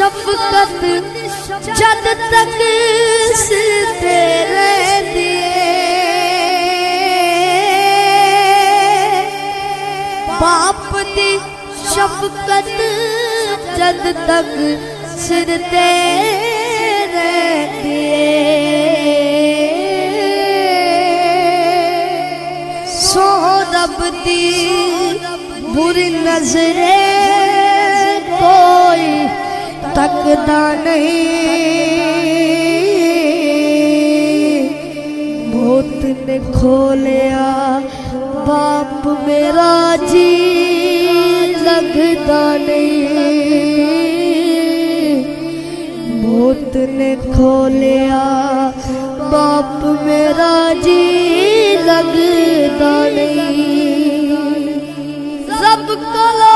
शफकत जद तक सिर तेरे दिए, बाप दी शफकत जद तक सिर तेरे दिए, सो रब दी बुरी नजरे कोई तकदा नहीं। भूत ने खोलिया बाप मेरा जी लगदा नहीं। भूत ने खोलिया बाप मेरा जी लगदा नहीं। रब कला